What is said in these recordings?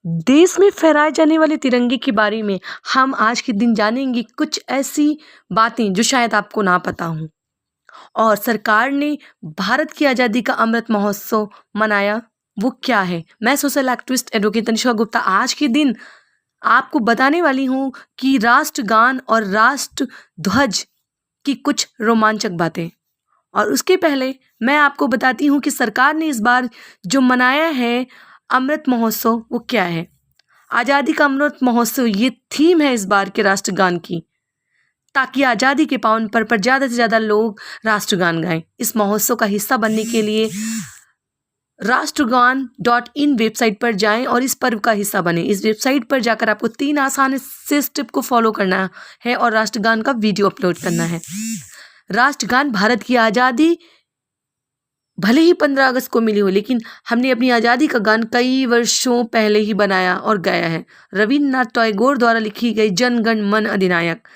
देश में फहराए जाने वाले तिरंगे के बारे में हम आज के दिन जानेंगे कुछ ऐसी बातें जो शायद आपको ना पता हों। और सरकार ने भारत की आज़ादी का अमृत महोत्सव मनाया, वो क्या है? मैं social activist advocate Tanishka Gupta आज के दिन आपको बताने वाली हूँ कि राष्ट्रगान और राष्ट्र ध्वज की कुछ रोमांचक बातें। और उसके पहले मैं आपको बताती हूँ कि सरकार ने इस बार जो मनाया है अमृत महोत्सव वो क्या है। आज़ादी का अमृत महोत्सव ये थीम है इस बार के राष्ट्रगान की, ताकि आज़ादी के पावन पर्व पर ज़्यादा से ज़्यादा लोग राष्ट्रगान गाएं। इस महोत्सव का हिस्सा बनने के लिए राष्ट्रगान.in वेबसाइट पर जाएं और इस पर्व का हिस्सा बने। इस वेबसाइट पर जाकर आपको 3 आसान से स्टेप को फॉलो करना है और राष्ट्रगान का वीडियो अपलोड करना है। राष्ट्रगान भारत की आज़ादी भले ही 15 अगस्त को मिली हो, लेकिन हमने अपनी आज़ादी का गान कई वर्षों पहले ही बनाया और गाया है। रविन्द्रनाथ टैगोर द्वारा लिखी गई जन गण मन अधिनायक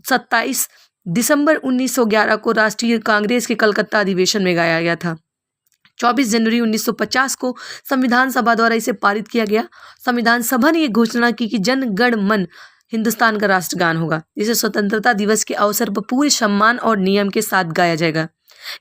27 दिसंबर 1911 को राष्ट्रीय कांग्रेस के कलकत्ता अधिवेशन में गाया गया था। 24 जनवरी 1950 को संविधान सभा द्वारा इसे पारित किया गया। संविधान सभा ने यह घोषणा की कि जन गण मन हिंदुस्तान का राष्ट्रगान होगा, जिसे स्वतंत्रता दिवस के अवसर पर पूरे सम्मान और नियम के साथ गाया जाएगा।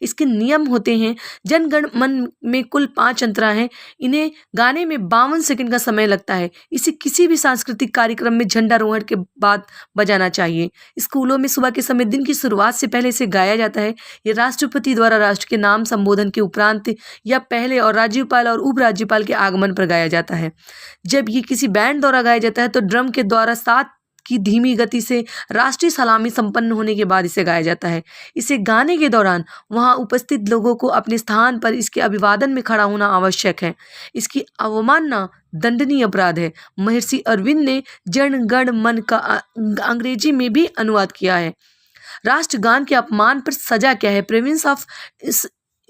इसके नियम होते हैं, जन गण मन में कुल 5 अंतरा हैं। इन्हें गाने में 52 सेकंड का समय लगता है। इसे किसी भी सांस्कृतिक कार्यक्रम में झंडारोहण के बाद बजाना चाहिए। स्कूलों में सुबह के समय दिन की शुरुआत से पहले इसे गाया जाता है। ये राष्ट्रपति द्वारा राष्ट्र के नाम संबोधन के उपरांत या पहले और राज्यपाल और उपराज्यपाल के आगमन पर गाया जाता है। जब ये किसी बैंड द्वारा गाया जाता है तो ड्रम के द्वारा 7 की धीमी गति से राष्ट्रीय सलामी संपन्न होने के बाद इसे गाया जाता है। इसे गाने के दौरान वहां उपस्थित लोगों को अपने स्थान पर इसके अभिवादन में खड़ा होना आवश्यक है। इसकी अवमानना दंडनीय अपराध है। महर्षि अरविंद ने जन गण मन का अंग्रेजी में भी अनुवाद किया है। राष्ट्रगान के अपमान पर सजा क्या है? Prevention of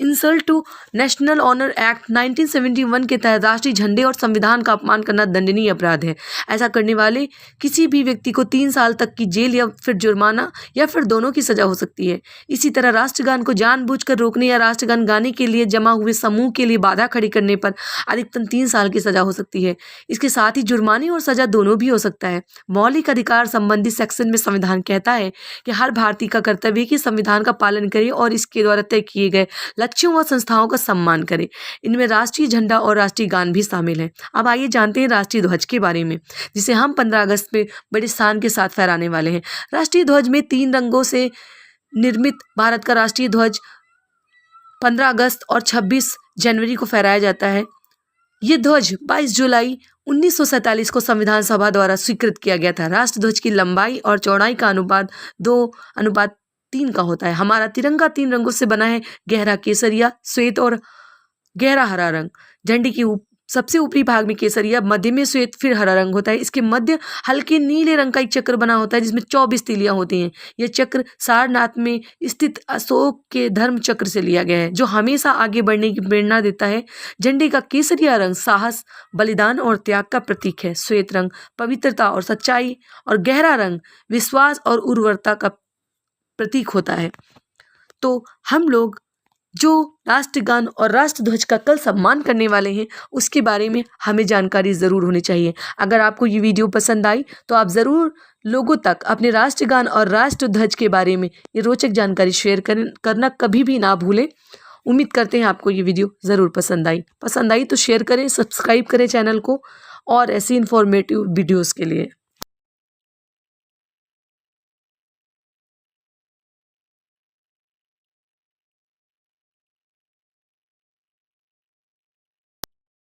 insult to national honour act 1971 के तहत राष्ट्रीय झंडे और संविधान का अपमान करना दंडनीय अपराध है। ऐसा करने वाले किसी भी व्यक्ति को 3 साल तक की जेल या फिर जुर्माना या फिर दोनों की सजा हो सकती है। इसी तरह राष्ट्रगान को जानबूझकर रोकने या राष्ट्रगान गाने के लिए जमा हुए समूह के लिए बाधा खड़ी करने पर अधिकतम 3 साल की सजा हो सकती है। इसके साथ ही जुर्माने और सजा दोनों भी हो सकता है। मौलिक अधिकार संबंधी सेक्शन में संविधान कहता है कि हर भारतीय का कर्तव्य है कि संविधान का पालन करे और इसके द्वारा तय किए गए लक्ष्यों व संस्थाओं का सम्मान करें। इनमें राष्ट्रीय झंडा और राष्ट्रीय गान भी शामिल है। अब आइए जानते हैं राष्ट्रीय ध्वज के बारे में, जिसे हम 15 अगस्त में बड़े शान के साथ फहराने वाले हैं। राष्ट्रीय ध्वज में 3 रंगों से निर्मित भारत का राष्ट्रीय ध्वज 15 अगस्त और 26 जनवरी को फहराया जाता है। ये ध्वज 22 जुलाई 1947 को संविधान सभा द्वारा स्वीकृत किया गया था। राष्ट्र ध्वज की लंबाई और चौड़ाई का अनुपात 2:3 का होता है। हमारा तिरंगा 3 रंगों से बना है, गहरा केसरिया, श्वेत और गहरा हरा रंग। झंडे की सबसे ऊपरी भाग में केसरिया, मध्य में श्वेत, फिर हरा रंग होता है। इसके मध्य हल्के नीले रंग का एक चक्र बना होता है, जिसमें 24 तीलियां होती हैं। यह चक्र सारनाथ में स्थित अशोक के धर्म चक्र से लिया गया है, जो हमेशा आगे बढ़ने की प्रेरणा देता है। झंडे का केसरिया रंग साहस, बलिदान और त्याग का प्रतीक है। श्वेत रंग पवित्रता और सच्चाई और गहरा रंग विश्वास और उर्वरता का प्रतीक होता है। तो हम लोग जो राष्ट्रगान और राष्ट्रध्वज का कल सम्मान करने वाले हैं, उसके बारे में हमें जानकारी ज़रूर होनी चाहिए। अगर आपको ये वीडियो पसंद आई तो आप ज़रूर लोगों तक अपने राष्ट्रगान और राष्ट्रध्वज के बारे में ये रोचक जानकारी शेयर करना कभी भी ना भूलें। उम्मीद करते हैं आपको ये वीडियो ज़रूर पसंद आई तो शेयर करें, सब्सक्राइब करें चैनल को और ऐसी इन्फॉर्मेटिव वीडियोज़ के लिए।